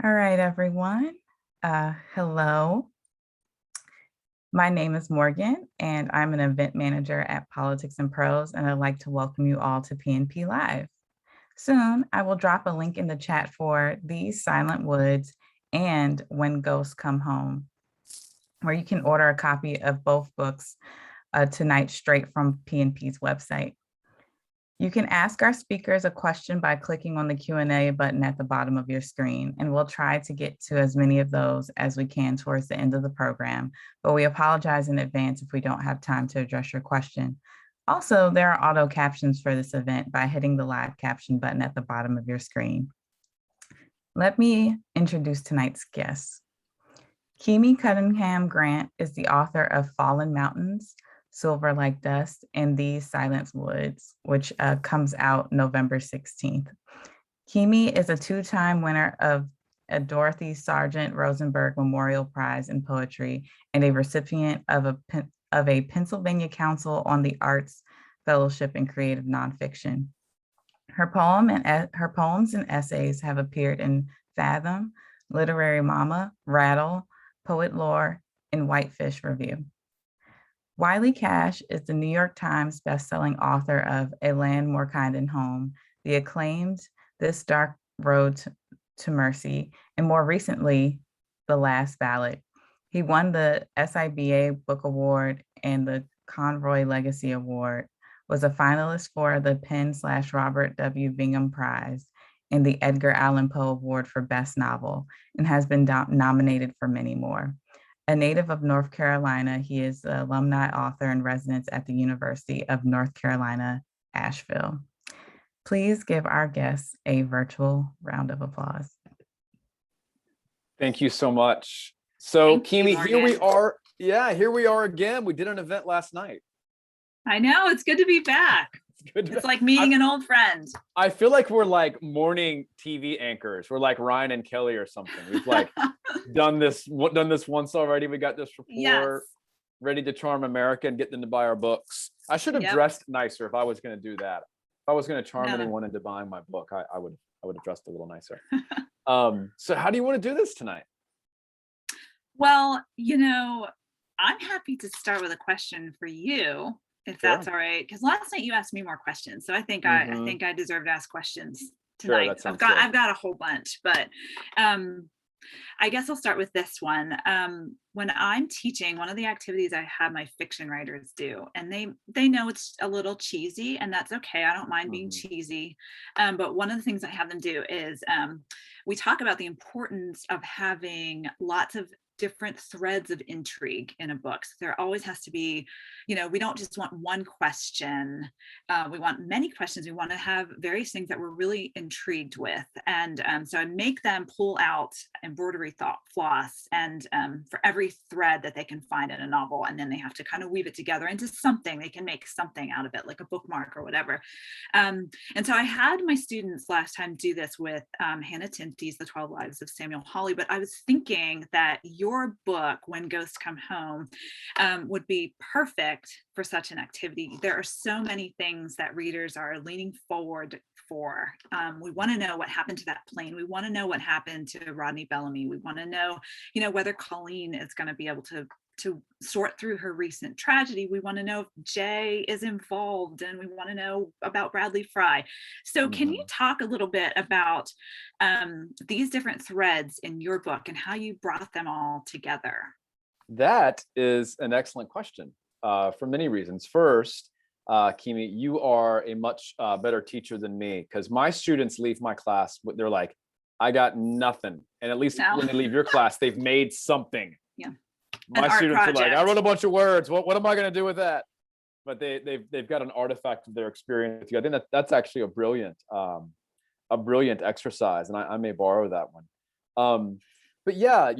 All right, everyone. Hello. My name is Morgan, and I'm an event manager at Politics and Prose, and I'd like to welcome you all to PNP Live. Soon, I will drop a link in the chat for These Silent Woods and When Ghosts Come Home, where you can order a copy of both books tonight straight from PNP's website. You can ask our speakers a question by clicking on the Q&A button at the bottom of your screen, and we'll try to get to as many of those as we can towards the end of the program, but we apologize in advance if we don't have time to address your question. Also, there are auto captions for this event by hitting the live caption button at the bottom of your screen. Let me introduce tonight's guests. Kimi Cunningham Grant is the author of Fallen Mountains, Silver Like Dust, and These Silent Woods, which comes out November 16th. Kimi is a two-time winner of a Dorothy Sargent Rosenberg Memorial Prize in Poetry and a recipient of a Pennsylvania Council on the Arts Fellowship in Creative Nonfiction. Her poems and essays have appeared in Fathom, Literary Mama, Rattle, Poet Lore, and Whitefish Review. Wiley Cash is the New York Times bestselling author of A Land More Kind and Home, the acclaimed This Dark Road to Mercy, and more recently, The Last Ballad. He won the SIBA Book Award and the Conroy Legacy Award, was a finalist for the Penn/Robert W. Bingham Prize and the Edgar Allan Poe Award for Best Novel, and has been nominated for many more. A native of North Carolina, he is an alumni author in residence at the University of North Carolina, Asheville. Please give our guests a virtual round of applause. Thank you so much. So Kimi, here we are. Yeah, here we are again. We did an event last night. I know, it's good to be back. It's like meeting an old friend. I feel like we're like morning TV anchors. We're like Ryan and Kelly or something. We've like done this once already. We got this rapport, ready to charm America and get them to buy our books. I should have dressed nicer if I was going to do that. If I was going to charm anyone into buying my book, I would have dressed a little nicer. So how do you want to do this tonight? Well, I'm happy to start with a question for you, if that's all right, because last night you asked me more questions, so I think I think I deserve to ask questions tonight. I've got a whole bunch, but I guess I'll start with this one. When I'm teaching, one of the activities I have my fiction writers do, and they know it's a little cheesy, and that's okay. I don't mind being cheesy, but one of the things I have them do is we talk about the importance of having lots of different threads of intrigue in a book. So there always has to be, we don't just want one question. We want many questions. We want to have various things that we're really intrigued with. And so I make them pull out embroidery floss and for every thread that they can find in a novel. And then they have to kind of weave it together into something. They can make something out of it, like a bookmark or whatever. And so I had my students last time do this with Hannah Tinty's The 12 Lives of Samuel Hawley, but I was thinking that your book, When Ghosts Come Home, would be perfect for such an activity. There are so many things that readers are leaning forward for. We want to know what happened to that plane. We want to know what happened to Rodney Bellamy. We want to know, whether Colleen is going to be able to sort through her recent tragedy. We want to know if Jay is involved, and we want to know about Bradley Fry. So can you talk a little bit about these different threads in your book and how you brought them all together? That is an excellent question for many reasons. First, Kimi, you are a much better teacher than me, because my students leave my class, they're like, I got nothing. And at least when they leave your class, they've made something. Yeah. My students are like, I wrote a bunch of words. What am I going to do with that? But they've got an artifact of their experience with you. I think that's actually a brilliant exercise, and I may borrow that one. But yeah,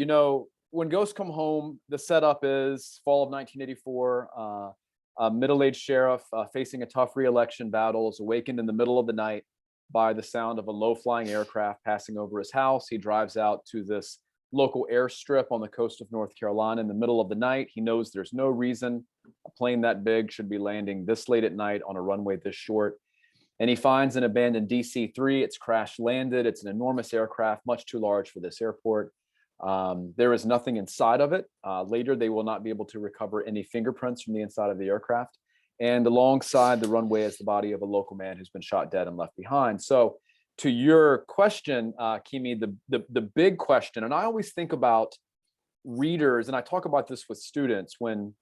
When Ghosts Come Home, the setup is fall of 1984. A middle-aged sheriff facing a tough re-election battle is awakened in the middle of the night by the sound of a low-flying aircraft passing over his house. He drives out to this local airstrip on the coast of North Carolina in the middle of the night. He knows there's no reason a plane that big should be landing this late at night on a runway this short. And he finds an abandoned DC-3. It's crash landed. It's an enormous aircraft, much too large for this airport. There is nothing inside of it. Later, they will not be able to recover any fingerprints from the inside of the aircraft. And alongside the runway is the body of a local man who's been shot dead and left behind. So to your question, Kimi, the big question, and I always think about readers, and I talk about this with students, when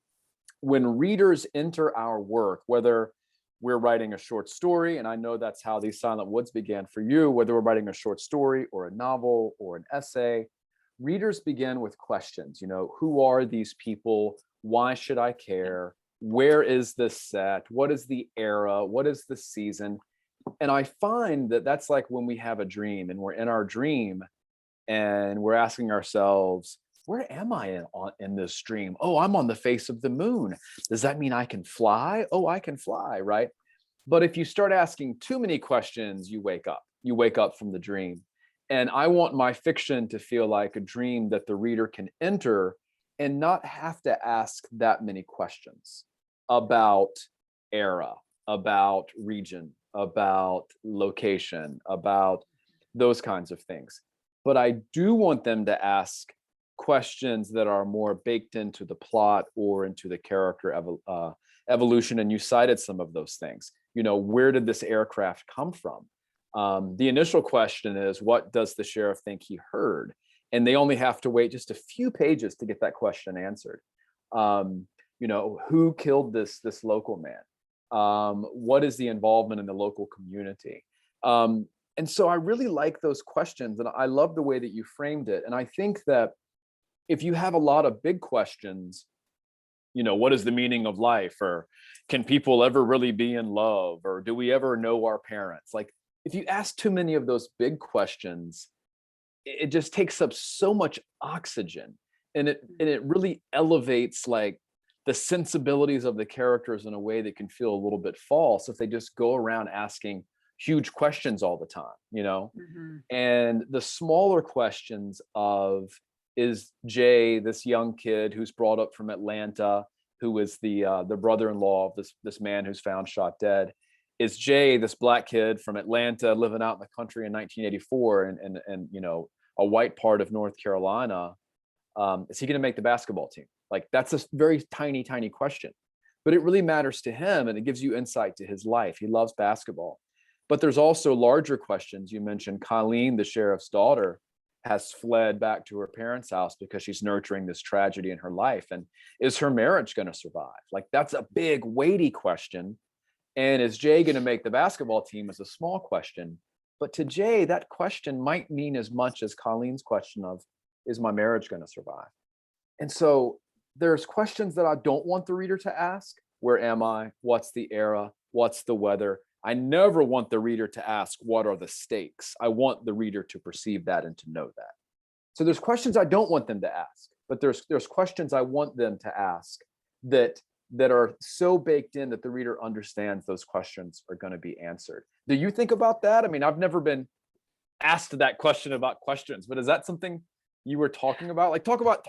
readers enter our work, whether we're writing a short story, and I know that's how These Silent Woods began for you, whether we're writing a short story or a novel or an essay, readers begin with questions. Who are these people? Why should I care? Where is this set? What is the era? What is the season? And I find that that's like when we have a dream and we're in our dream and we're asking ourselves, where am I in this dream? Oh, I'm on the face of the moon. Does that mean I can fly? Oh, I can fly, right? But if you start asking too many questions, you wake up. You wake up from the dream. And I want my fiction to feel like a dream that the reader can enter and not have to ask that many questions about era, about region, about location, about those kinds of things. But I do want them to ask questions that are more baked into the plot or into the character evolution. And you cited some of those things. Where did this aircraft come from? The initial question is, what does the sheriff think he heard? And they only have to wait just a few pages to get that question answered. Who killed this local man? What is the involvement in the local community? And so I really like those questions, and I love the way that you framed it. And I think that if you have a lot of big questions, what is the meaning of life? Or can people ever really be in love? Or do we ever know our parents? Like, if you ask too many of those big questions, it just takes up so much oxygen, and it really elevates like the sensibilities of the characters in a way that can feel a little bit false if they just go around asking huge questions all the time, And the smaller questions of, is Jay, this young kid who's brought up from Atlanta, who is the brother-in-law of this man who's found shot dead, is Jay, this Black kid from Atlanta living out in the country in 1984 and a white part of North Carolina, is he going to make the basketball team? Like, that's a very tiny question, but it really matters to him, and it gives you insight to his life. He loves basketball. But there's also larger questions. You mentioned Colleen, the sheriff's daughter, has fled back to her parents' house because she's nurturing this tragedy in her life. And is her marriage going to survive? Like, that's a big, weighty question. And is Jay going to make the basketball team is a small question. But to Jay, that question might mean as much as Colleen's question of, is my marriage going to survive? And so there's questions that I don't want the reader to ask. Where am I? What's the era? What's the weather? I never want the reader to ask, what are the stakes? I want the reader to perceive that and to know that. So there's questions I don't want them to ask, but there's questions I want them to ask that are so baked in that the reader understands those questions are going to be answered. Do you think about that? I mean, I've never been asked that question about questions, but is that something you were talking about? Like, talk about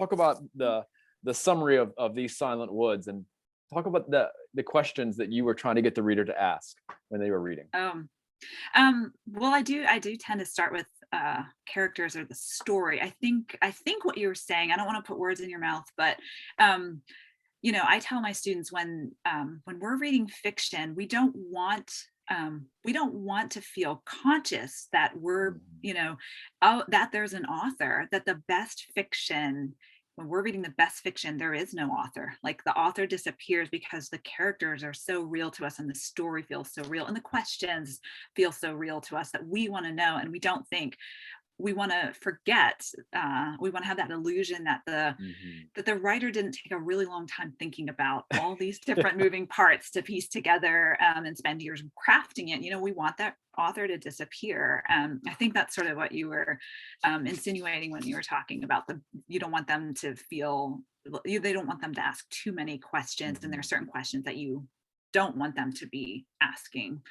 the summary of These Silent Woods, and talk about the questions that you were trying to get the reader to ask when they were reading. Well, I do tend to start with characters or the story. I think what you were saying, I don't want to put words in your mouth, but I tell my students when we're reading fiction, we don't want to feel conscious that we're, that there's an author, that the best fiction, when we're reading the best fiction, there is no author. Like, the author disappears because the characters are so real to us and the story feels so real and the questions feel so real to us that we want to know, and we don't think, we want to forget, we want to have that illusion that the writer didn't take a really long time thinking about all these different moving parts to piece together and spend years crafting it. We want that author to disappear. I think that's sort of what you were insinuating when you were talking about you don't want them to feel, they don't want them to ask too many questions, and there are certain questions that you don't want them to be asking.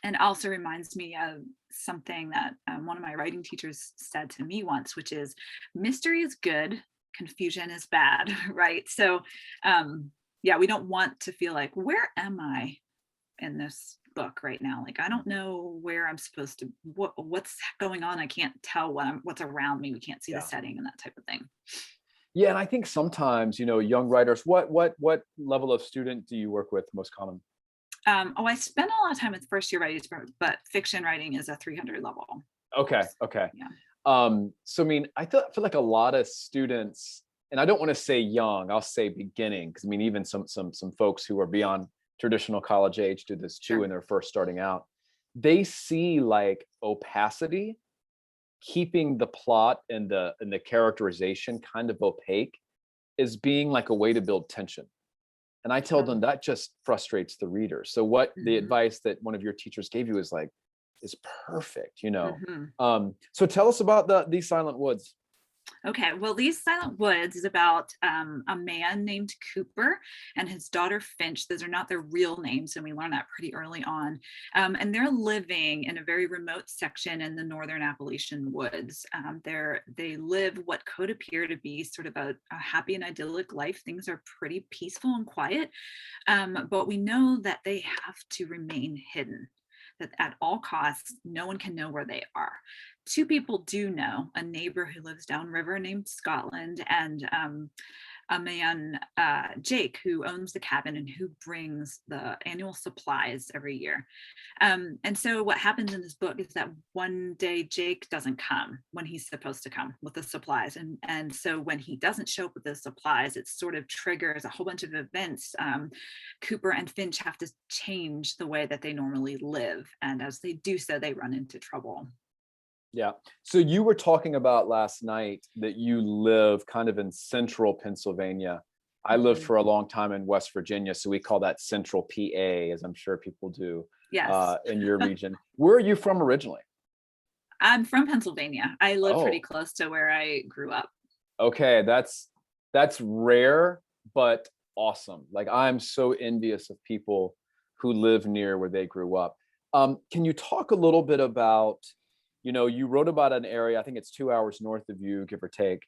And also reminds me of something that one of my writing teachers said to me once, which is, mystery is good, confusion is bad, right? So we don't want to feel like, where am I in this? book right now. Like, I don't know where I'm supposed to, what's going on. I can't tell what's around me. We can't see the setting and that type of thing. Yeah, and I think sometimes, young writers, what level of student do you work with most common? I spend a lot of time with first year writing, but fiction writing is a 300 level. Okay. Yeah. So I mean, feel like a lot of students, and I don't want to say young, I'll say beginning, because I mean, even some folks who are beyond traditional college age do this too, Sure. when they're first starting out. They see like opacity, keeping the plot and the characterization kind of opaque, as being like a way to build tension. And I tell them that just frustrates the reader. So what the advice that one of your teachers gave you is perfect, So tell us about these Silent Woods. Okay, well, These Silent Woods is about a man named Cooper and his daughter Finch. Those are not their real names, and we learn that pretty early on. And they're living in a very remote section in the northern Appalachian woods. They live what could appear to be sort of a happy and idyllic life. Things are pretty peaceful and quiet, but we know that they have to remain hidden, that at all costs, no one can know where they are. Two people do know, a neighbor who lives downriver named Scotland, and a man, Jake, who owns the cabin and who brings the annual supplies every year. And so what happens in this book is that one day Jake doesn't come when he's supposed to come with the supplies. And so when he doesn't show up with the supplies, it sort of triggers a whole bunch of events. Cooper and Finch have to change the way that they normally live. And as they do so, they run into trouble. Yeah. So you were talking about last night that you live kind of in central Pennsylvania. I lived for a long time in West Virginia, so we call that central PA, as I'm sure people do. Yes. In your region. Where are you from originally? I'm from Pennsylvania. I live pretty Oh, close to where I grew up. okay. That's rare, but awesome. Like, I'm so envious of people who live near where they grew up. Can you talk a little bit about, you wrote about an area, I think it's 2 hours north of you, give or take.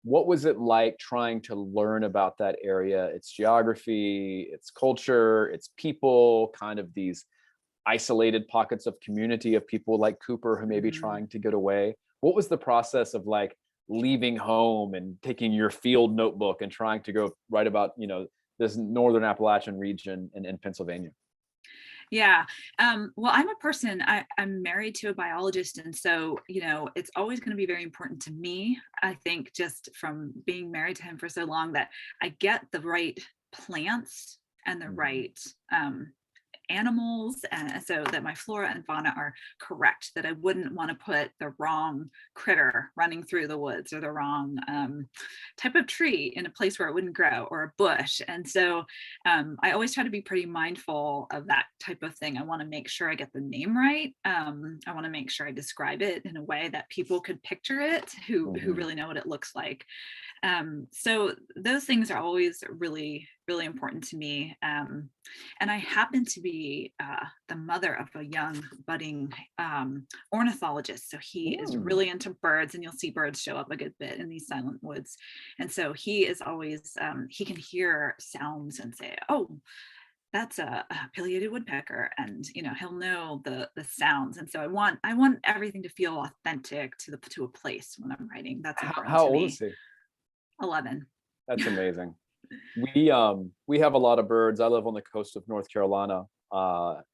What was it like trying to learn about that area, its geography, its culture, its people, kind of these isolated pockets of community of people like Cooper who may be trying to get away? What was the process of like leaving home and taking your field notebook and trying to go write about, this northern Appalachian region in Pennsylvania? Yeah. Well, I'm married to a biologist. And so, it's always going to be very important to me, I think, just from being married to him for so long, that I get the right plants and the right animals, and so that my flora and fauna are correct, that I wouldn't want to put the wrong critter running through the woods, or the wrong type of tree in a place where it wouldn't grow, or a bush. And so I always try to be pretty mindful of that type of thing. I want to make sure I get the name right. I want to make sure I describe it in a way that people could picture it, who really know what it looks like. So those things are always really, really important to me. And I happen to be the mother of a young budding ornithologist. So he is really into birds, and you'll see birds show up a good bit in these Silent Woods. And so he is always, he can hear sounds and say, oh, that's a pileated woodpecker, and he'll know the sounds. And so I want everything to feel authentic to a place when I'm writing. That's important How to old me. is he? 11. That's amazing. We have a lot of birds. I live on the coast of North Carolina,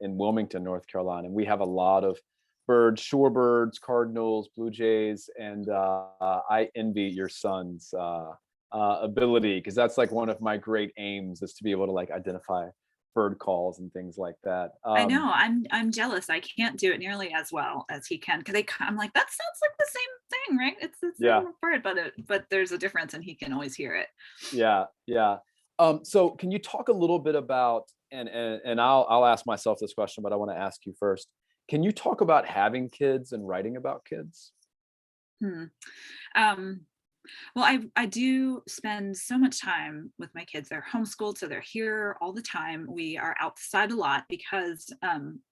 in Wilmington, North Carolina, and we have a lot of birds, shorebirds, cardinals, blue jays, and I envy your son's ability, because that's like one of my great aims, is to be able to like identify bird calls and things like that. I know. I'm jealous. I can't do it nearly as well as he can, because I'm like, that sounds like the same thing, right? It's the same bird, but there's a difference, and he can always hear it. Yeah. So can you talk a little bit about, and I'll ask myself this question, but I want to ask you first. Can you talk about having kids and writing about kids? Well, I do spend so much time with my kids. They're homeschooled, so they're here all the time. We are outside a lot because,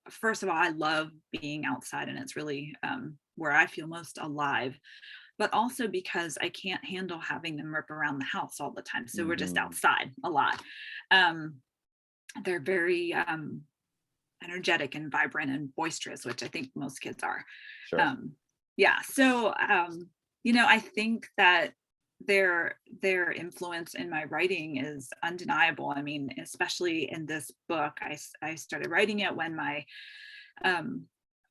first of all, I love being outside, and it's really where I feel most alive. But also because I can't handle having them rip around the house all the time. So we're just outside a lot. They're very energetic and vibrant and boisterous, which I think most kids are. Sure. Yeah. So, I think that their influence in my writing is undeniable. I mean, especially in this book, I started writing it when my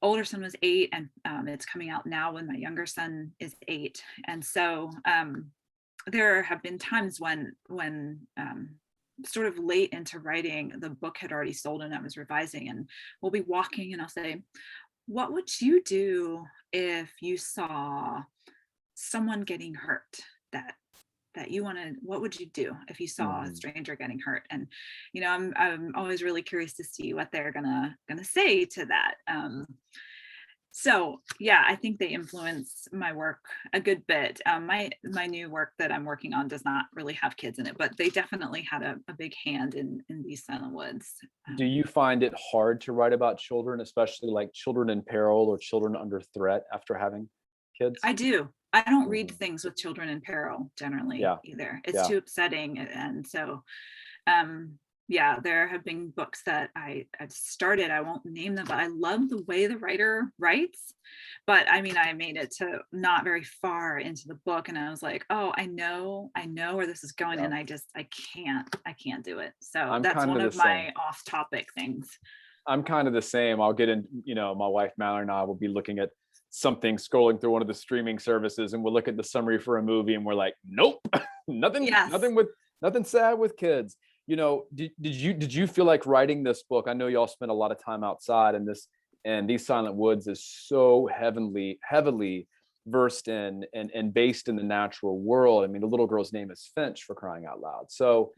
older son was 8, and it's coming out now when my younger son is 8. And so there have been times when sort of late into writing, the book had already sold and I was revising, and we'll be walking and I'll say, what would you do if you saw someone getting hurt that you wanted? What would you do if you saw a stranger getting hurt? And I'm always really curious to see what they're gonna say to that. So yeah, I think they influence my work a good bit. My new work that I'm working on does not really have kids in it, but they definitely had a big hand in these Silent Woods. Do you find it hard to write about children, especially like children in peril or children under threat after having kids? I do. I don't read things with children in peril generally either. It's too upsetting. And so, yeah, there have been books that I've started, I won't name them, but I love the way the writer writes. But I mean, I made it to not very far into the book and I was like, oh, I know where this is going. And I can't do it. So that's one of my off topic things. I'm kind of the same. I'll get in, my wife Mallory and I will be looking at something, scrolling through one of the streaming services, and we'll look at the summary for a movie and we're like, nope, nothing sad with kids. Did you feel like writing this book? I know y'all spent a lot of time outside, and these Silent Woods is so heavily versed in and based in the natural world. I mean, the little girl's name is Finch, for crying out loud. So,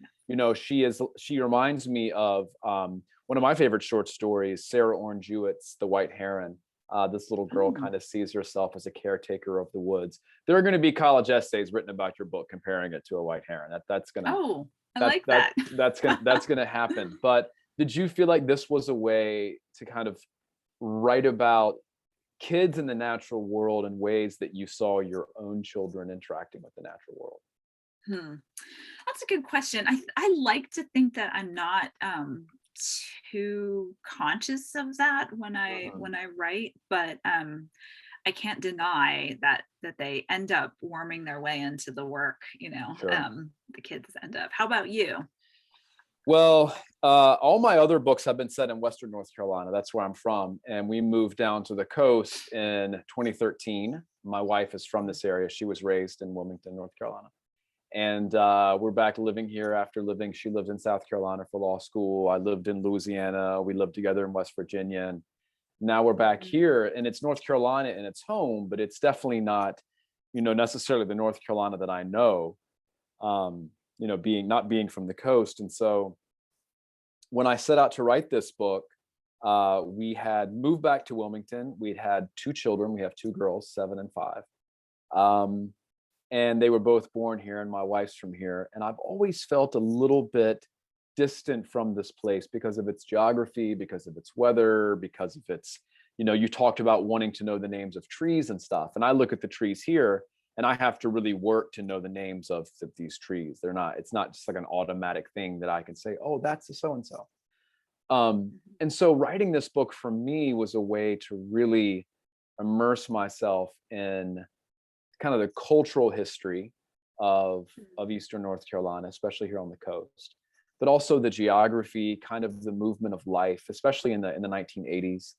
she reminds me of one of my favorite short stories, Sarah Orne Jewett's The White Heron. This little girl kind of sees herself as a caretaker of the woods. There are going to be college essays written about your book comparing it to a white heron. That's gonna that's gonna happen. But did you feel like this was a way to kind of write about kids in the natural world in ways that you saw your own children interacting with the natural world? That's a good question. I like to think that I'm not too conscious of that when I write, but I can't deny that they end up worming their way into the work. Sure. The kids end up. How about you? Well, all my other books have been set in Western North Carolina. That's where I'm from, and we moved down to the coast in 2013. My wife is from this area. She was raised in Wilmington, North Carolina. And we're back living here after she lived in South Carolina for law school. I lived in Louisiana. We lived together in West Virginia. And now we're back here, and it's North Carolina and it's home, but it's definitely not, necessarily the North Carolina that I know, not being from the coast. And so when I set out to write this book, we had moved back to Wilmington. We'd had 2 children. We have 2 girls, 7 and 5. And they were both born here, and my wife's from here. And I've always felt a little bit distant from this place because of its geography, because of its weather, because of its, you talked about wanting to know the names of trees and stuff. And I look at the trees here and I have to really work to know the names of these trees. It's not just like an automatic thing that I can say, oh, that's a so-and-so. And so writing this book for me was a way to really immerse myself in kind of the cultural history of Eastern North Carolina, especially here on the coast, but also the geography, kind of the movement of life, especially in the 1980s.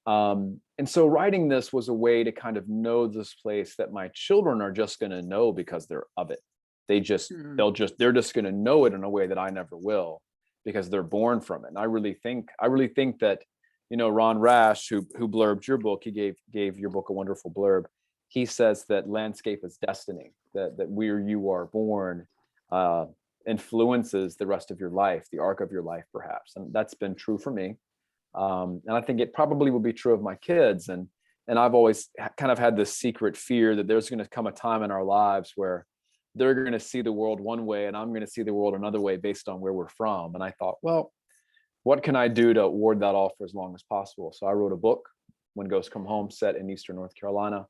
And so writing this was a way to kind of know this place that my children are just going to know because they're of it. They're just going to know it in a way that I never will because they're born from it. And I really think that, Ron Rash, who blurbed your book, he gave your book a wonderful blurb. He says that landscape is destiny, that where you are born influences the rest of your life, the arc of your life, perhaps. And that's been true for me. And I think it probably will be true of my kids. And I've always kind of had this secret fear that there's going to come a time in our lives where they're going to see the world one way and I'm going to see the world another way based on where we're from. And I thought, well, what can I do to ward that off for as long as possible? So I wrote a book, When Ghosts Come Home, set in Eastern North Carolina.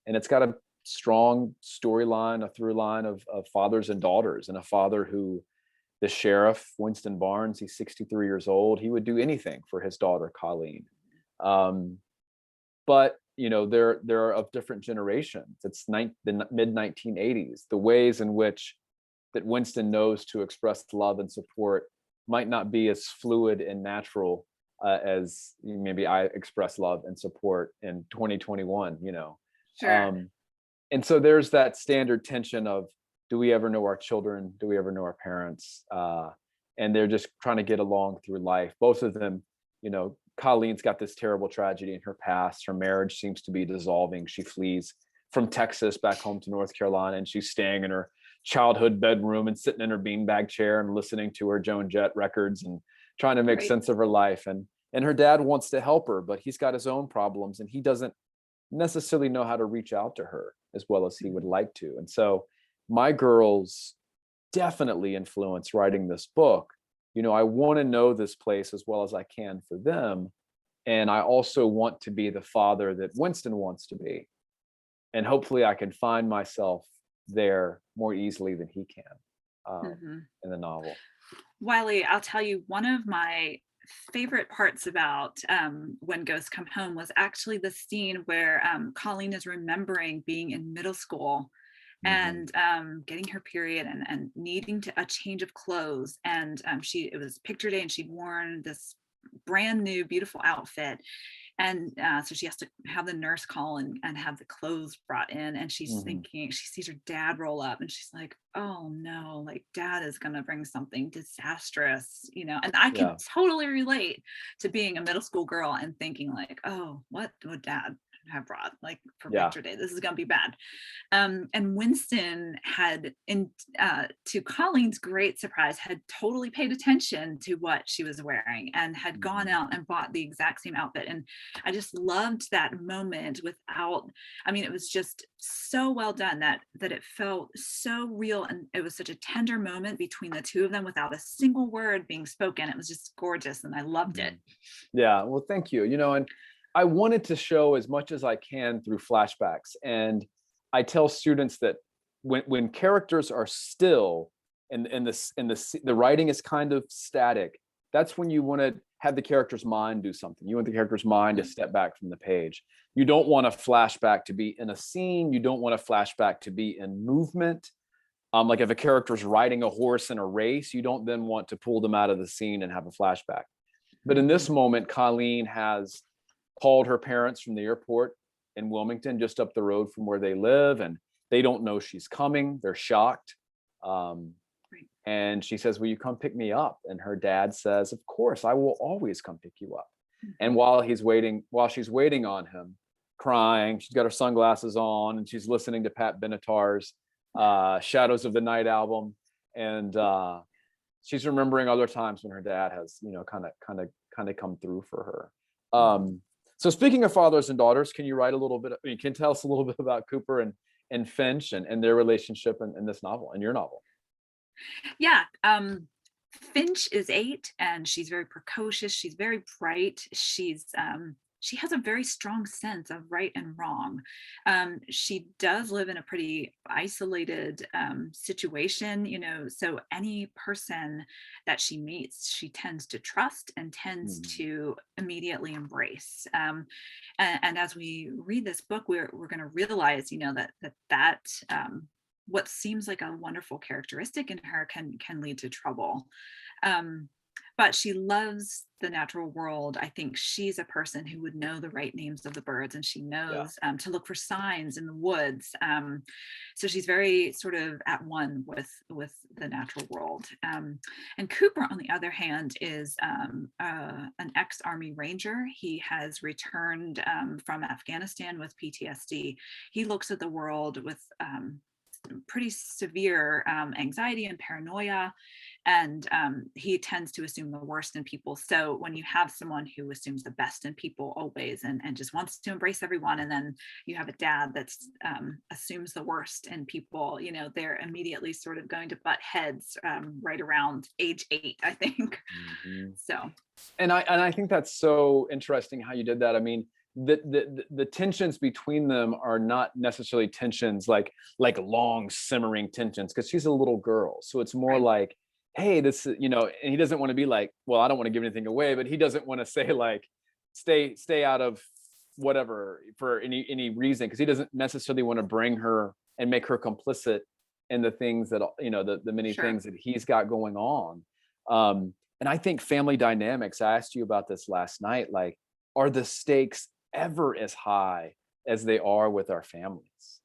And it's got a strong storyline, a through line of fathers and daughters, and a father who the sheriff, Winston Barnes, he's 63 years old. He would do anything for his daughter, Colleen. But they're of different generations. It's the mid 1980s. The ways in which that Winston knows to express love and support might not be as fluid and natural as maybe I express love and support in 2021. Sure. And so there's that standard tension of, do we ever know our children? Do we ever know our parents? And they're just trying to get along through life. Both of them, Colleen's got this terrible tragedy in her past. Her marriage seems to be dissolving. She flees from Texas back home to North Carolina, and she's staying in her childhood bedroom and sitting in her beanbag chair and listening to her Joan Jett records and trying to make Right. sense of her life. And her dad wants to help her, but he's got his own problems, and he doesn't necessarily know how to reach out to her as well as he would like to. And so my girls definitely influenced writing this book. I want to know this place as well as I can for them. And I also want to be the father that Winston wants to be. And hopefully I can find myself there more easily than he can in the novel. Wiley, I'll tell you, one of my favorite parts about When Ghosts Come Home was actually the scene where Colleen is remembering being in middle school and getting her period and needing a change of clothes. And it was picture day, and she'd worn this brand new beautiful outfit. And so she has to have the nurse call and have the clothes brought in. And she's thinking, she sees her dad roll up, and she's like, oh no, like dad is going to bring something disastrous, and I can totally relate to being a middle school girl and thinking like, oh, what would dad have brought like for picture day? This is going to be bad. And Winston had, to Colleen's great surprise, had totally paid attention to what she was wearing and had gone out and bought the exact same outfit. And I just loved that moment it was just so well done that it felt so real. And it was such a tender moment between the two of them without a single word being spoken. It was just gorgeous. And I loved it. Yeah. Well, thank you. And I wanted to show as much as I can through flashbacks. And I tell students that when characters are still and the writing is kind of static, that's when you want to have the character's mind do something. You want the character's mind to step back from the page. You don't want a flashback to be in a scene. You don't want a flashback to be in movement. Like if a character's riding a horse in a race, you don't then want to pull them out of the scene and have a flashback. But in this moment, Colleen has called her parents from the airport in Wilmington, just up the road from where they live, and they don't know she's coming. They're shocked. And she says, will you come pick me up? And her dad says, of course, I will always come pick you up. And while she's waiting on him, crying, she's got her sunglasses on and she's listening to Pat Benatar's Shadows of the Night album. And she's remembering other times when her dad has, kind of come through for her. So speaking of fathers and daughters, can you write a little bit? Can you tell us a little bit about Cooper and Finch and their relationship in this novel, in your novel? Yeah. Finch is 8 and she's very precocious. She's very bright. She has a very strong sense of right and wrong. She does live in a pretty isolated situation, so any person that she meets, she tends to trust and tends to immediately embrace. And as we read this book, we're going to realize, that what seems like a wonderful characteristic in her can lead to trouble. But she loves the natural world. I think she's a person who would know the right names of the birds, and she knows to look for signs in the woods. So she's very sort of at one with the natural world. And Cooper, on the other hand, is an ex-Army Ranger. He has returned from Afghanistan with PTSD. He looks at the world with pretty severe anxiety and paranoia, and he tends to assume the worst in people. So when you have someone who assumes the best in people always and just wants to embrace everyone, and then you have a dad that assumes the worst in people, they're immediately sort of going to butt heads right around age 8, I think. So and I think that's so interesting how you did that. I mean, the tensions between them are not necessarily tensions like long simmering tensions, because she's a little girl, so it's more like hey, this is, and he doesn't want to be like, well, I don't want to give anything away, but he doesn't want to say like, stay out of whatever for any reason, because he doesn't necessarily want to bring her and make her complicit in the things that, the many Sure. things that he's got going on. And I think family dynamics, I asked you about this last night, like, are the stakes ever as high as they are with our families?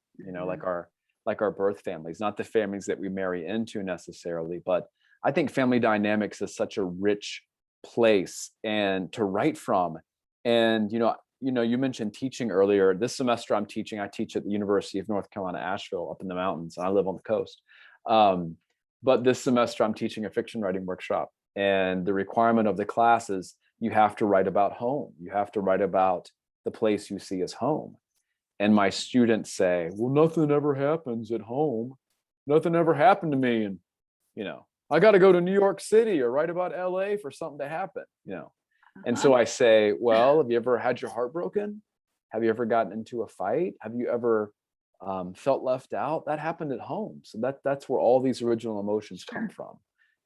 Like our birth families, not the families that we marry into necessarily, but I think family dynamics is such a rich place and to write from. And you mentioned teaching earlier. This semester I teach at the University of North Carolina, Asheville, up in the mountains, and I live on the coast. But this semester I'm teaching a fiction writing workshop, and the requirement of the class is you have to write about home. You have to write about the place you see as home. And my students say, well, nothing ever happens at home. Nothing ever happened to me. And, I got to go to New York City or write about LA for something to happen, And so I say, well, have you ever had your heart broken? Have you ever gotten into a fight? Have you ever felt left out? That happened at home. So that's where all these original emotions come from,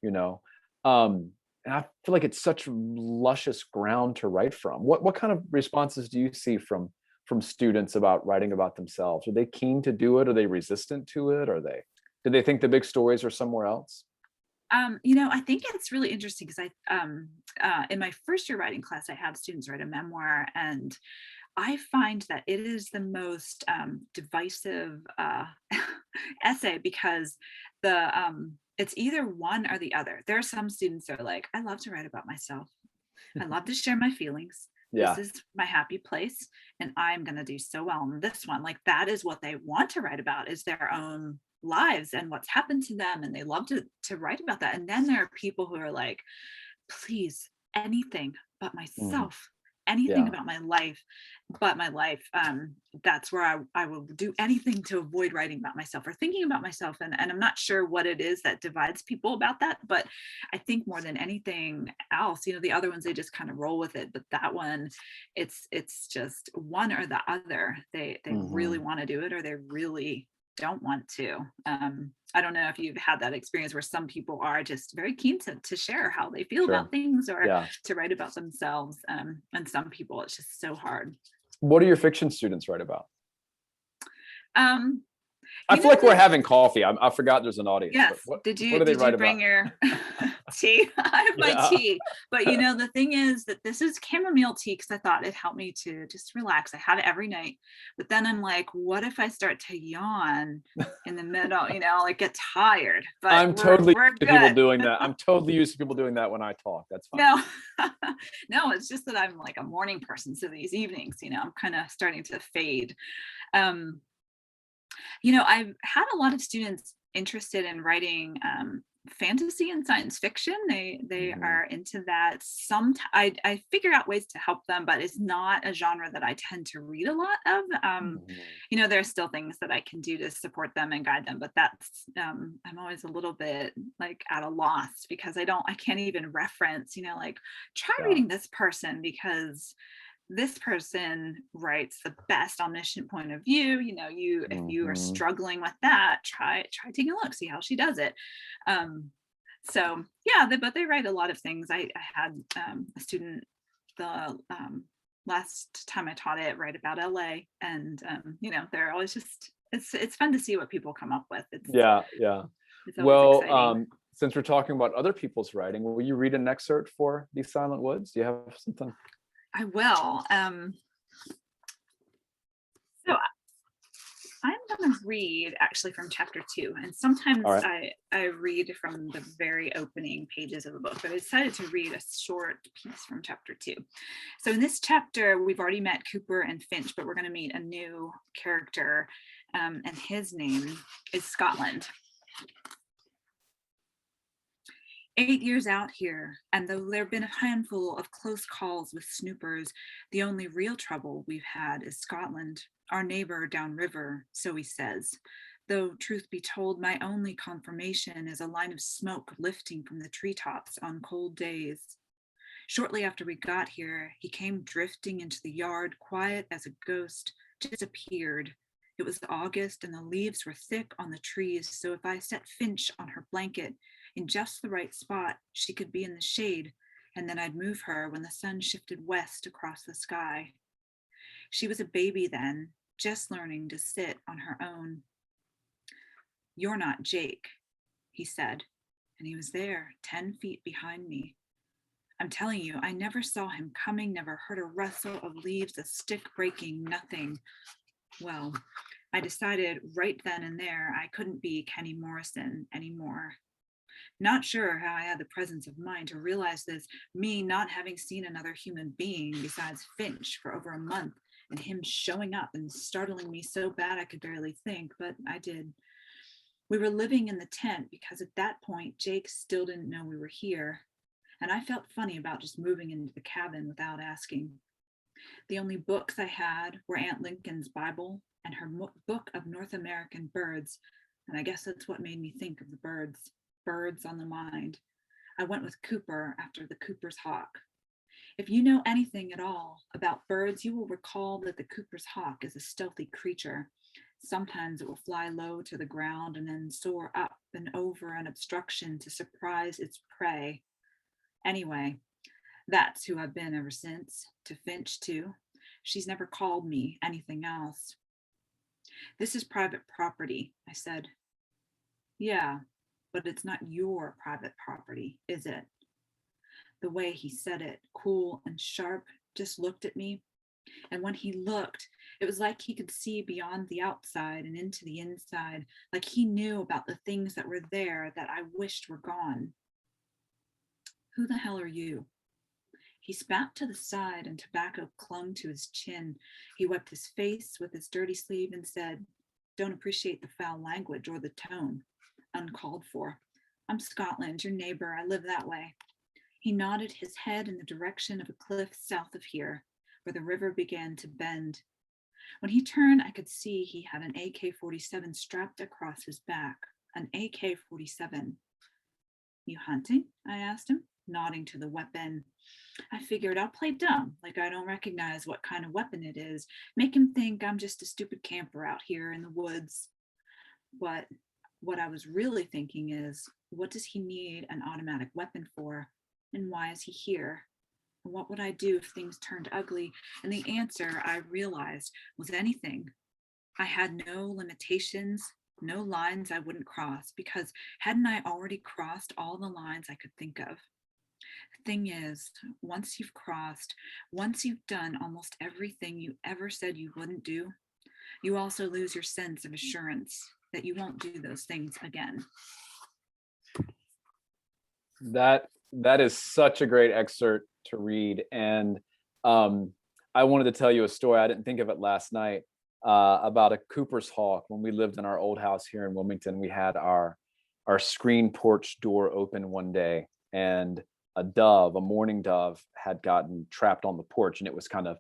and I feel like it's such luscious ground to write from. What kind of responses do you see from students about writing about themselves? Are they keen to do it? Are they resistant to it? Do they think the big stories are somewhere else? I think it's really interesting because in my first year writing class, I had students write a memoir, and I find that it is the most divisive essay because it's either one or the other. There are some students that are like, I love to write about myself. I love to share my feelings. Yeah. This is my happy place, and I'm going to do so well in this one. Like, that is what they want to write about, is their own lives and what's happened to them, and they love to write about that. And then there are people who are like, please, anything but myself, anything about my life but my life. That's where I will do anything to avoid writing about myself or thinking about myself. And I'm not sure what it is that divides people about that, but I think more than anything else, the other ones, they just kind of roll with it, but that one, it's just one or the other. They really want to do it, or they really don't want to. I don't know if you've had that experience where some people are just very keen to share how they feel about things, or to write about themselves. And some people, it's just so hard. What do your fiction students write about? I feel like we're having coffee. I forgot there's an audience. Yes. Did you bring your tea? I have my tea. But the thing is that this is chamomile tea because I thought it helped me to just relax. I have it every night. But then I'm like, what if I start to yawn in the middle, like get tired? But I'm totally used to people doing that. I'm totally used to people doing that when I talk. That's fine. No, it's just that I'm like a morning person. So these evenings, I'm kind of starting to fade. I've had a lot of students interested in writing fantasy and science fiction. They are into that. I figure out ways to help them, but it's not a genre that I tend to read a lot of. There's still things that I can do to support them and guide them, but that's I'm always a little bit like at a loss because I can't even reference, like try reading this person because this person writes the best omniscient point of view. If you are struggling with that, try taking a look, see how she does it. But they write a lot of things. I had a student the last time I taught it write about LA, and they're always just it's fun to see what people come up with. It's well exciting. Since we're talking about other people's writing, will you read an excerpt for These Silent Woods? Do you have something? I will. So I'm going to read actually from chapter 2, and sometimes I read from the very opening pages of the book, but I decided to read a short piece from chapter 2. So in this chapter, we've already met Cooper and Finch, but we're going to meet a new character, and his name is Scotland. 8 years out here, and though there have been a handful of close calls with snoopers, the only real trouble we've had is Scotland, our neighbor downriver, so he says. Though, truth be told, my only confirmation is a line of smoke lifting from the treetops on cold days. Shortly after we got here, he came drifting into the yard, quiet as a ghost, disappeared. It was August, and the leaves were thick on the trees, so if I set Finch on her blanket, In just the right spot, she could be in the shade, and then I'd move her when the sun shifted west across the sky. She was a baby then, just learning to sit on her own. "You're not Jake," he said, and he was there, 10 feet behind me. I'm telling you, I never saw him coming, never heard a rustle of leaves, a stick breaking, nothing. Well, I decided right then and there I couldn't be Kenny Morrison anymore. Not sure how I had the presence of mind to realize this, me not having seen another human being besides Finch for over a month, and him showing up and startling me so bad I could barely think, but I did. We were living in the tent because at that point, Jake still didn't know we were here, and I felt funny about just moving into the cabin without asking. The only books I had were Aunt Lincoln's Bible and her book of North American birds, and I guess that's what made me think of the birds on the mind. I went with Cooper after the Cooper's hawk. If you know anything at all about birds, you will recall that the Cooper's hawk is a stealthy creature. Sometimes it will fly low to the ground and then soar up and over an obstruction to surprise its prey. Anyway, that's who I've been ever since, to Finch too. She's never called me anything else. "This is private property," I said. "Yeah, but it's not your private property, is it?" The way he said it, cool and sharp, just looked at me. And when he looked, it was like he could see beyond the outside and into the inside, like he knew about the things that were there that I wished were gone. "Who the hell are you?" He spat to the side and tobacco clung to his chin. He wiped his face with his dirty sleeve and said, "Don't appreciate the foul language or the tone. Uncalled for. I'm Scotland, your neighbor. I live that way." He nodded his head in the direction of a cliff south of here, where the river began to bend. When he turned, I could see he had an AK-47 strapped across his back. An AK-47. "You hunting?" I asked him, nodding to the weapon. I figured I'll play dumb, like I don't recognize what kind of weapon it is, make him think I'm just a stupid camper out here in the woods. But what I was really thinking is, what does he need an automatic weapon for? And why is he here? And what would I do if things turned ugly? And the answer, I realized, was anything. I had no limitations, no lines I wouldn't cross, because hadn't I already crossed all the lines I could think of? The thing is, once you've crossed, once you've done almost everything you ever said you wouldn't do, you also lose your sense of assurance that you won't do those things again. That is such a great excerpt to read. And I wanted to tell you a story. I didn't think of it last night, about a Cooper's hawk. When we lived in our old house here in Wilmington, we had our screen porch door open one day, and a mourning dove, had gotten trapped on the porch, and it was kind of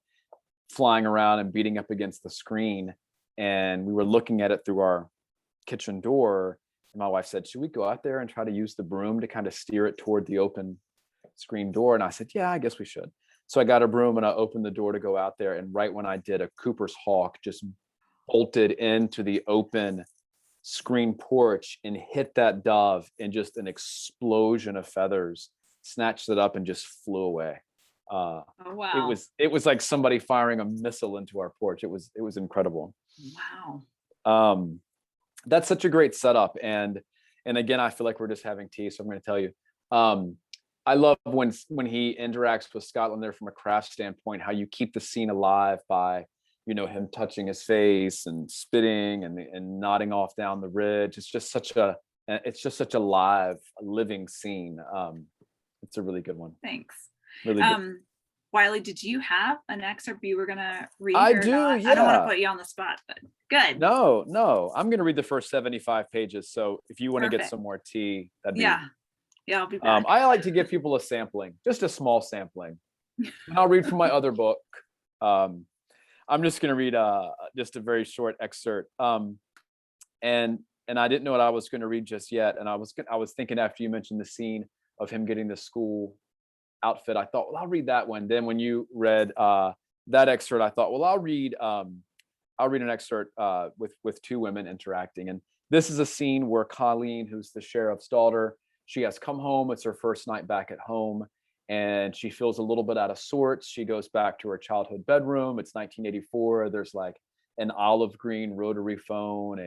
flying around and beating up against the screen. And we were looking at it through our kitchen door. And my wife said, "Should we go out there and try to use the broom to kind of steer it toward the open screen door?" And I said, "Yeah, I guess we should." So I got a broom and I opened the door to go out there. And right when I did, a Cooper's hawk just bolted into the open screen porch and hit that dove, in just an explosion of feathers, snatched it up and just flew away. Oh, wow. It was like somebody firing a missile into our porch. It was incredible. Wow. That's such a great setup. And again, I feel like we're just having tea, so I'm going to tell you. I love when he interacts with Scotland there from a craft standpoint, how you keep the scene alive by, him touching his face and spitting and nodding off down the ridge. It's just such a live, living scene. It's a really good one. Thanks. Really good. Wiley, did you have an excerpt you were gonna read? I or do, not? yeah. I don't want to put you on the spot, but good. No, I'm going to read the first 75 pages. So if you want to get Perfect. some more tea, that'd be. Yeah, I'll be back. I like to give people a sampling, just a small sampling. And I'll read from my other book. I'm just going to read just a very short excerpt. And I didn't know what I was going to read just yet. And I was thinking, after you mentioned the scene of him getting the school outfit, I thought, well, I'll read that one. Then when you read that excerpt, I thought, well, I'll read an excerpt with two women interacting. And this is a scene where Colleen, who's the sheriff's daughter, She has come home. It's her first night back at home, and she feels a little bit out of sorts. She goes back to her childhood bedroom. It's 1984. There's like an olive green rotary phone,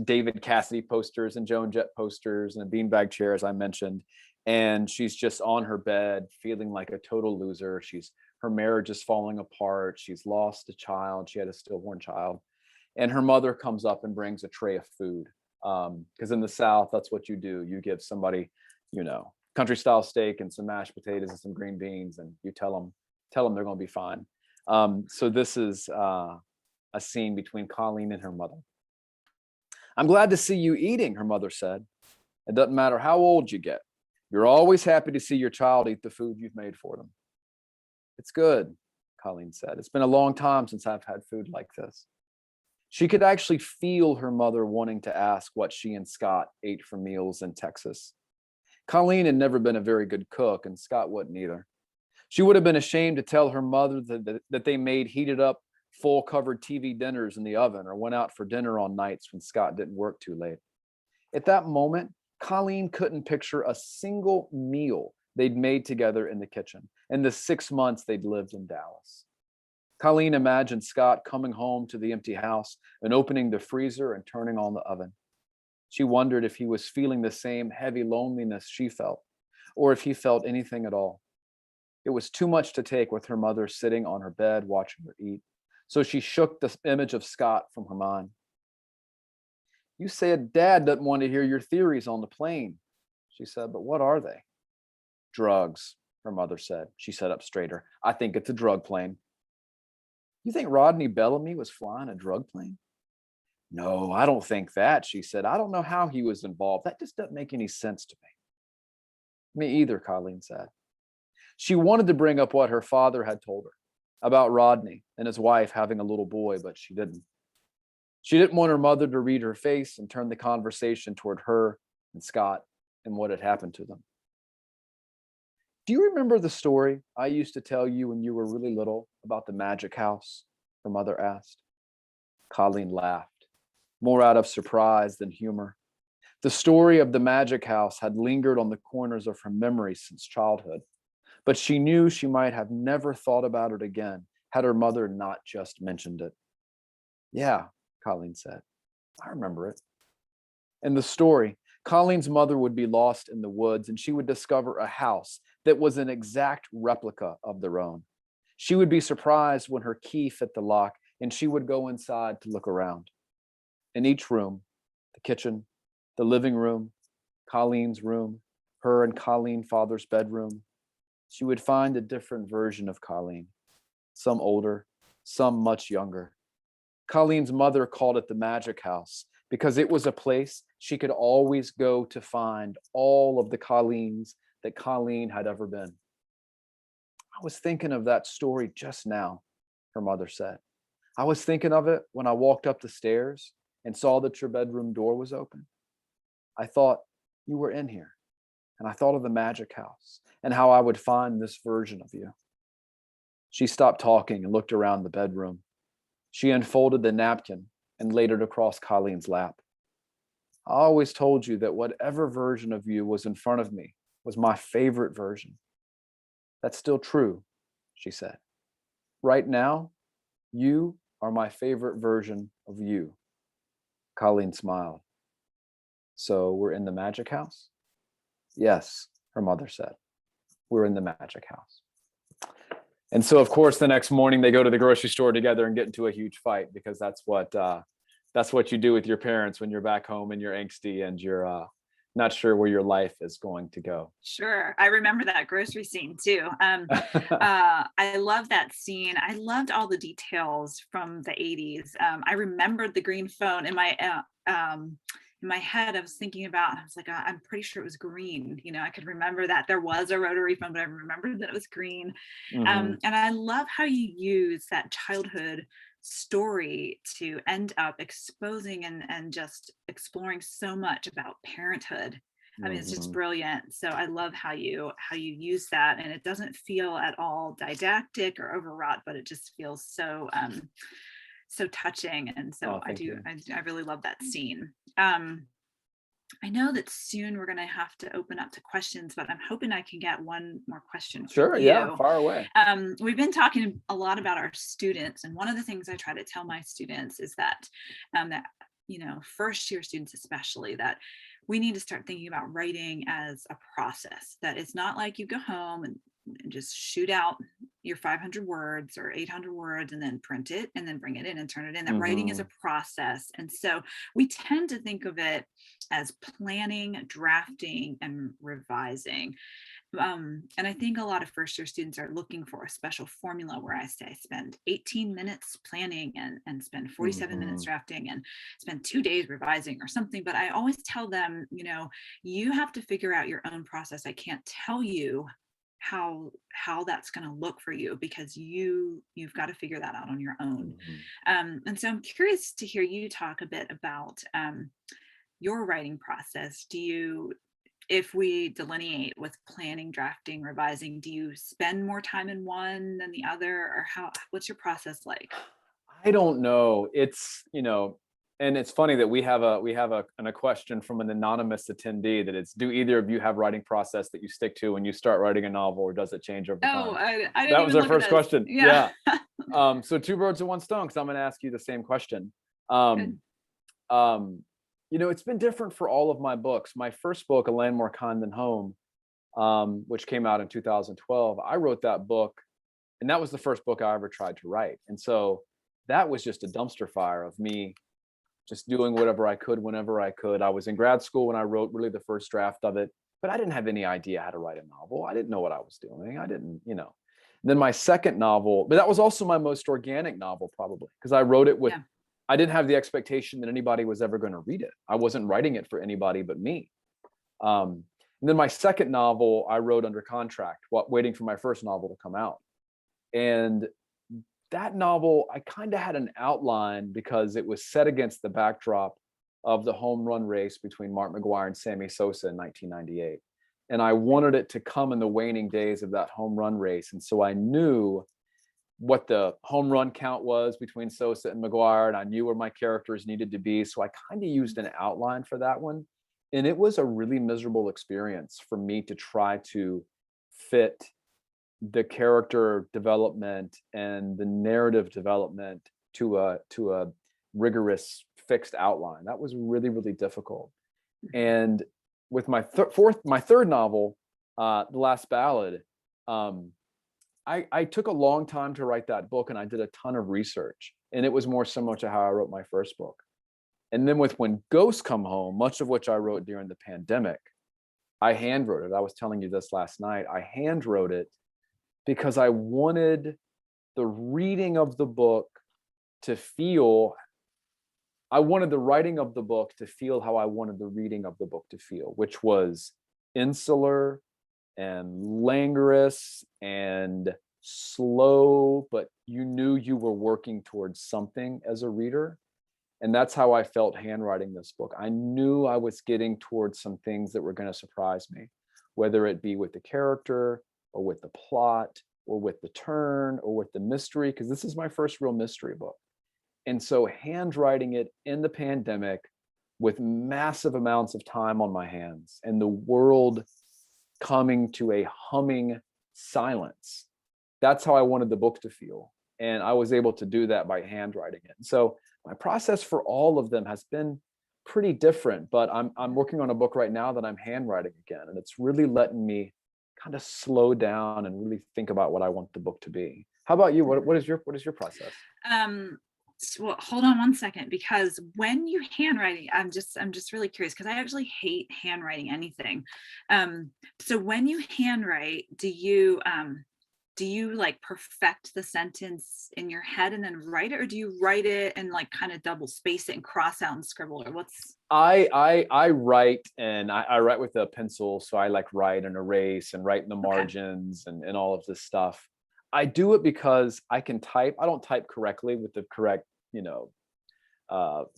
David Cassidy posters and Joan Jett posters, and a beanbag chair, as I mentioned. And she's just on her bed, feeling like a total loser. Her marriage is falling apart. She's lost a child. She had a stillborn child. And her mother comes up and brings a tray of food. Because in the South, that's what you do. You give somebody, country style steak and some mashed potatoes and some green beans, and you tell them they're going to be fine. So this is a scene between Colleen and her mother. "I'm glad to see you eating," her mother said. "It doesn't matter how old you get. You're always happy to see your child eat the food you've made for them." "It's good," Colleen said. "It's been a long time since I've had food like this." She could actually feel her mother wanting to ask what she and Scott ate for meals in Texas. Colleen had never been a very good cook, and Scott wasn't either. She would have been ashamed to tell her mother that they made heated up, full-covered TV dinners in the oven or went out for dinner on nights when Scott didn't work too late. At that moment, Colleen couldn't picture a single meal they'd made together in the kitchen in the 6 months they'd lived in Dallas. Colleen imagined Scott coming home to the empty house and opening the freezer and turning on the oven. She wondered if he was feeling the same heavy loneliness she felt, or if he felt anything at all. It was too much to take with her mother sitting on her bed watching her eat, so she shook the image of Scott from her mind. "You said Dad doesn't want to hear your theories on the plane," she said, "but what are they?" "Drugs," her mother said. She sat up straighter. "I think it's a drug plane." "You think Rodney Bellamy was flying a drug plane?" "No, I don't think that," she said. "I don't know how he was involved. That just doesn't make any sense to me." "Me either," Colleen said. She wanted to bring up what her father had told her about Rodney and his wife having a little boy, but she didn't. She didn't want her mother to read her face and turn the conversation toward her and Scott and what had happened to them. "Do you remember the story I used to tell you when you were really little about the magic house?" her mother asked. Colleen laughed, more out of surprise than humor. The story of the magic house had lingered on the corners of her memory since childhood, but she knew she might have never thought about it again had her mother not just mentioned it. "Yeah," Colleen said. "I remember it." In the story, Colleen's mother would be lost in the woods, and she would discover a house that was an exact replica of their own. She would be surprised when her key fit the lock, and she would go inside to look around. In each room, the kitchen, the living room, Colleen's room, her and Colleen's father's bedroom, she would find a different version of Colleen, some older, some much younger. Colleen's mother called it the magic house because it was a place she could always go to find all of the Colleens that Colleen had ever been. "I was thinking of that story just now," her mother said. "I was thinking of it when I walked up the stairs and saw that your bedroom door was open. I thought you were in here, and I thought of the magic house and how I would find this version of you." She stopped talking and looked around the bedroom. She unfolded the napkin and laid it across Colleen's lap. "I always told you that whatever version of you was in front of me was my favorite version. That's still true," she said. "Right now, you are my favorite version of you." Colleen smiled. "So we're in the magic house?" "Yes," her mother said. "We're in the magic house." And so, of course, the next morning they go to the grocery store together and get into a huge fight, because that's what you do with your parents when you're back home and you're angsty and you're not sure where your life is going to go. Sure. I remember that grocery scene too. I love that scene. I loved all the details from the 80s. I remembered the green phone in my head. I was thinking about, I was like, I'm pretty sure it was green. I could remember that there was a rotary phone, but I remembered that it was green. Mhm. And I love how you use that childhood story to end up exposing and just exploring so much about parenthood. I mean, it's just Mhm. brilliant. So I love how you use that, and it doesn't feel at all didactic or overwrought, but it just feels so touching. And so Oh, thank you. I really love that scene. I know that soon we're going to have to open up to questions, but I'm hoping I can get one more question for Sure, yeah, you. far away. We've been talking a lot about our students, and one of the things I try to tell my students is that first year students especially, that we need to start thinking about writing as a process. That it's not like you go home and just shoot out your 500 words or 800 words and then print it and then bring it in and turn it in. That writing is a process, and so we tend to think of it as planning, drafting, and revising. And I think a lot of first year students are looking for a special formula where I say spend 18 minutes planning and spend 47 minutes drafting and spend 2 days revising or something. But I always tell them, you have to figure out your own process. I can't tell you how that's going to look for you, because you've got to figure that out on your own. And so I'm curious to hear you talk a bit about your writing process. If we delineate with planning, drafting, revising, do you spend more time in one than the other, or what's your process like? I don't know. It's, and it's funny that we have a question from an anonymous attendee that it's, do either of you have writing process that you stick to when you start writing a novel, or does it change over time? I didn't That was even our look at first this. question. Yeah. So two birds with one stone, because I'm going to ask you the same question. Good. It's been different for all of my books. My first book, A Land More Kind Than Home, which came out in 2012, I wrote that book, and that was the first book I ever tried to write. And so that was just a dumpster fire of me just doing whatever I could whenever I could. I was in grad school when I wrote really the first draft of it, but I didn't have any idea how to write a novel. I didn't know what I was doing. I didn't. Then my second novel, but that was also my most organic novel, probably, because I wrote it with, I didn't have the expectation that anybody was ever going to read it. I wasn't writing it for anybody but me. And then my second novel, I wrote under contract, waiting for my first novel to come out. And that novel, I kind of had an outline because it was set against the backdrop of the home run race between Mark McGwire and Sammy Sosa in 1998. And I wanted it to come in the waning days of that home run race. And so I knew what the home run count was between Sosa and McGwire, and I knew where my characters needed to be. So I kind of used an outline for that one. And it was a really miserable experience for me to try to fit the character development and the narrative development to a rigorous fixed outline. That was really, really difficult. And with my third novel, The Last Ballad, I took a long time to write that book, and I did a ton of research, and it was more similar to how I wrote my first book. And then with When Ghosts Come Home, much of which I wrote during the pandemic, I hand wrote it. I was telling you this last night. I hand wrote it because I wanted the reading of the book to feel, I wanted the writing of the book to feel how I wanted the reading of the book to feel, which was insular and languorous and slow, but you knew you were working towards something as a reader. And that's how I felt handwriting this book. I knew I was getting towards some things that were going to surprise me, whether it be with the character or with the plot or with the turn or with the mystery, because this is my first real mystery book. And so handwriting it in the pandemic with massive amounts of time on my hands and the world coming to a humming silence, that's how I wanted the book to feel. And I was able to do that by handwriting it. So my process for all of them has been pretty different, but I'm working on a book right now that I'm handwriting again. And it's really letting me kind of slow down and really think about what I want the book to be. How about you? What is your process? Well, hold on one second, because when you handwriting, I'm just really curious, because I actually hate handwriting anything. So when you handwrite, do you like perfect the sentence in your head and then write it, or do you write it and like kind of double space it and cross out and scribble, or what's? I write, and I write with a pencil, so I like write and erase and write in the margins and all of this stuff. I do it because I can type. I don't type correctly with the correct,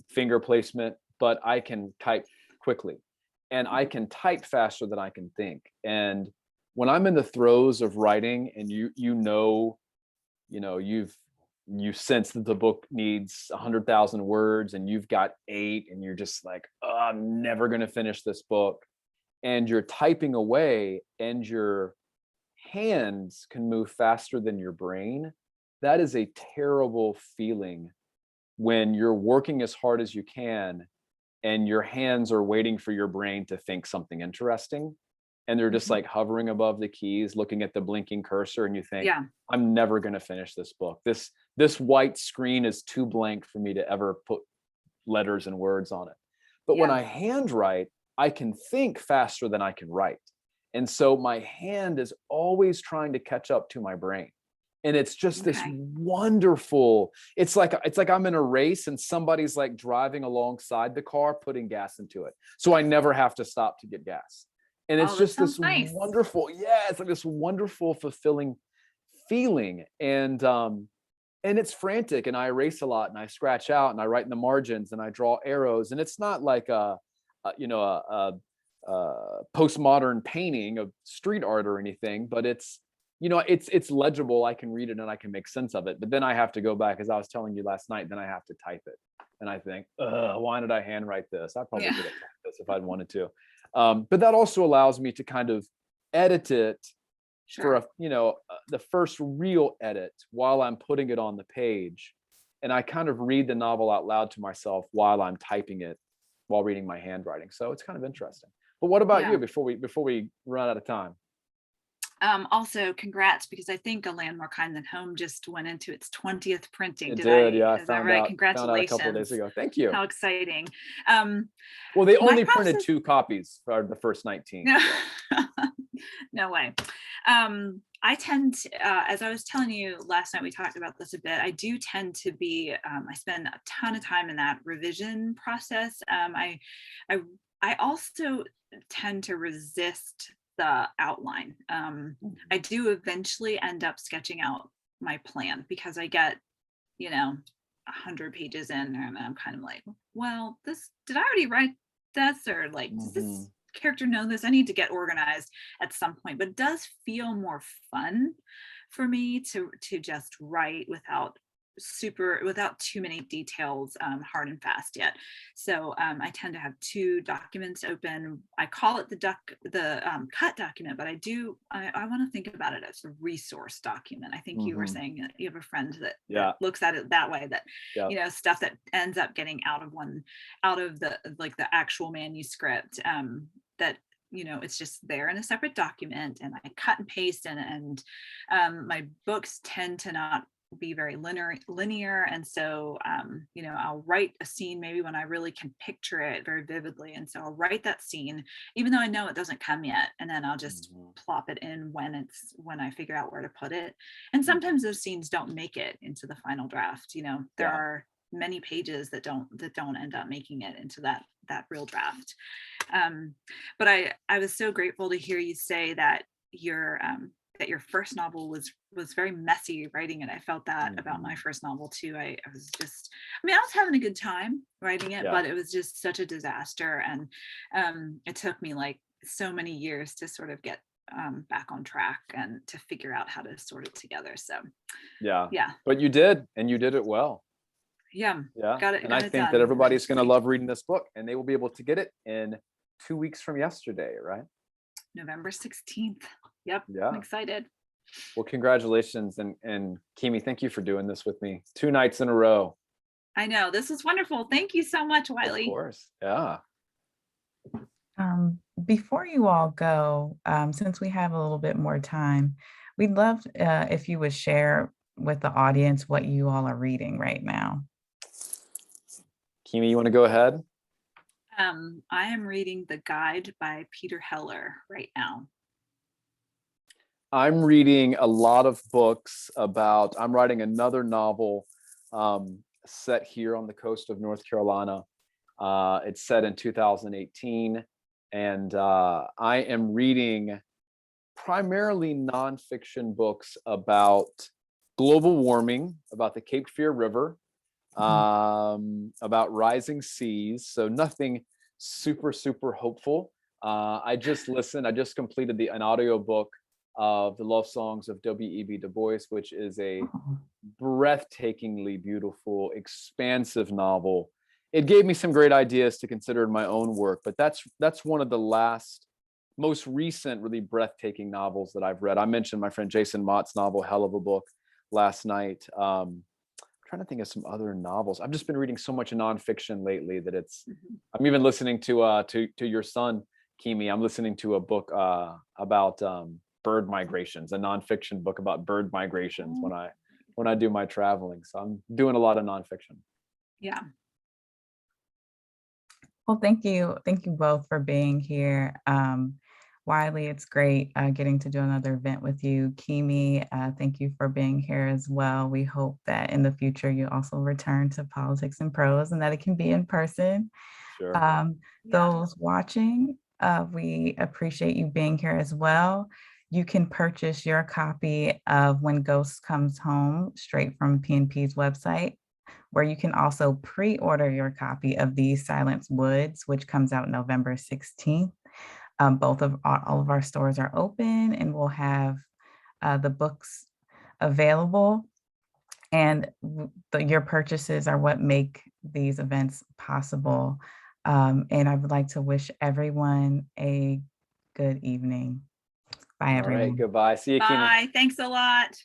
finger placement, but I can type quickly, and I can type faster than I can think. And when I'm in the throes of writing, and you've you sense that the book needs 100,000 words and you've got 8 and you're just like, oh, I'm never going to finish this book. And you're typing away and your hands can move faster than your brain. That is a terrible feeling when you're working as hard as you can and your hands are waiting for your brain to think something interesting. And they're just like hovering above the keys, looking at the blinking cursor, and you think, Yeah. I'm never going to finish this book. This white screen is too blank for me to ever put letters and words on it. But when I handwrite, I can think faster than I can write. And so my hand is always trying to catch up to my brain. And it's just this wonderful, it's like I'm in a race and somebody's like driving alongside the car, putting gas into it. So I never have to stop to get gas. And it's just this wonderful, it's like this wonderful, fulfilling feeling. And it's frantic, and I erase a lot, and I scratch out, and I write in the margins, and I draw arrows. And it's not like a postmodern painting of street art or anything, but it's legible. I can read it and I can make sense of it. But then I have to go back, as I was telling you last night, then I have to type it. And I think, why did I handwrite this? I probably could have typed this if I'd wanted to. But that also allows me to kind of edit it for the first real edit while I'm putting it on the page. And I kind of read the novel out loud to myself while I'm typing it, while reading my handwriting. So it's kind of interesting. But what about you before we run out of time? Also, congrats, because I think A Land More Kind Than Home just went into its 20th printing. It did, yeah. Is that right? Congratulations. Found out a couple of days ago. Thank you. How exciting. Well, they only printed 2 copies for the first 19. No, no way. I tend to, as I was telling you last night, we talked about this a bit. I do tend to be, I spend a ton of time in that revision process. I also tend to resist the outline. I do eventually end up sketching out my plan, because I get, 100 pages in and I'm kind of like, well, did I already write this? Or like, does this character know this? I need to get organized at some point. But it does feel more fun for me to just write without too many details hard and fast yet. So I tend to have 2 documents open. I call it the cut document, but I want to think about it as a resource document. I think you were saying that you have a friend that looks at it that way, that stuff that ends up getting out of the actual manuscript, that it's just there in a separate document, and I cut and paste, and my books tend to not be very linear, and so I'll write a scene maybe when I really can picture it very vividly, and so I'll write that scene even though I know it doesn't come yet, and then I'll just plop it in when I figure out where to put it. And sometimes those scenes don't make it into the final draft. There are many pages that don't end up making it into that real draft. But I was so grateful to hear you say that your first novel was very messy writing it. I felt that about my first novel too. I was having a good time writing it, but it was just such a disaster. And it took me like so many years to sort of get back on track and to figure out how to sort it together. So yeah. But you did, and you did it well. Yeah. Got it. And I think that everybody's going to love reading this book, and they will be able to get it in 2 weeks from yesterday, right? November 16th. Yep. Yeah. I'm excited. Well, congratulations. And Kimi, thank you for doing this with me 2 nights in a row. I know. This was wonderful. Thank you so much, Wiley. Of course. Yeah. Before you all go, since we have a little bit more time, we'd love if you would share with the audience what you all are reading right now. Kimi, you want to go ahead? I am reading The Guide by Peter Heller right now. I'm reading a lot of books I'm writing another novel set here on the coast of North Carolina. It's set in 2018. And I am reading primarily nonfiction books about global warming, about the Cape Fear River, about rising seas. So nothing super, super hopeful. I just completed an audiobook of the love songs of W.E.B. Du Bois, which is a Oh, breathtakingly beautiful, expansive novel. It gave me some great ideas to consider in my own work, but that's one of the most recent, really breathtaking novels that I've read. I mentioned my friend Jason Mott's novel, Hell of a Book, last night. Trying to think of some other novels. I've just been reading so much nonfiction lately that I'm even listening to your son, Kimi. I'm listening to a book about bird migrations, a nonfiction book about bird migrations when I do my traveling. So I'm doing a lot of nonfiction. Yeah. well, thank you. Thank you both for being here. Wiley, it's great getting to do another event with you. Kimi, thank you for being here as well. We hope that in the future you also return to Politics and Prose and that it can be in person. Sure. Yeah. Those watching, we appreciate you being here as well. You can purchase your copy of When Ghost Comes Home straight from PNP's website, where you can also pre-order your copy of The Silent Woods, which comes out November 16th. All of our stores are open and we'll have the books available. And your purchases are what make these events possible. And I would like to wish everyone a good evening. Bye, All everyone. right. Goodbye. See you, Kimi. Bye. Thanks a lot.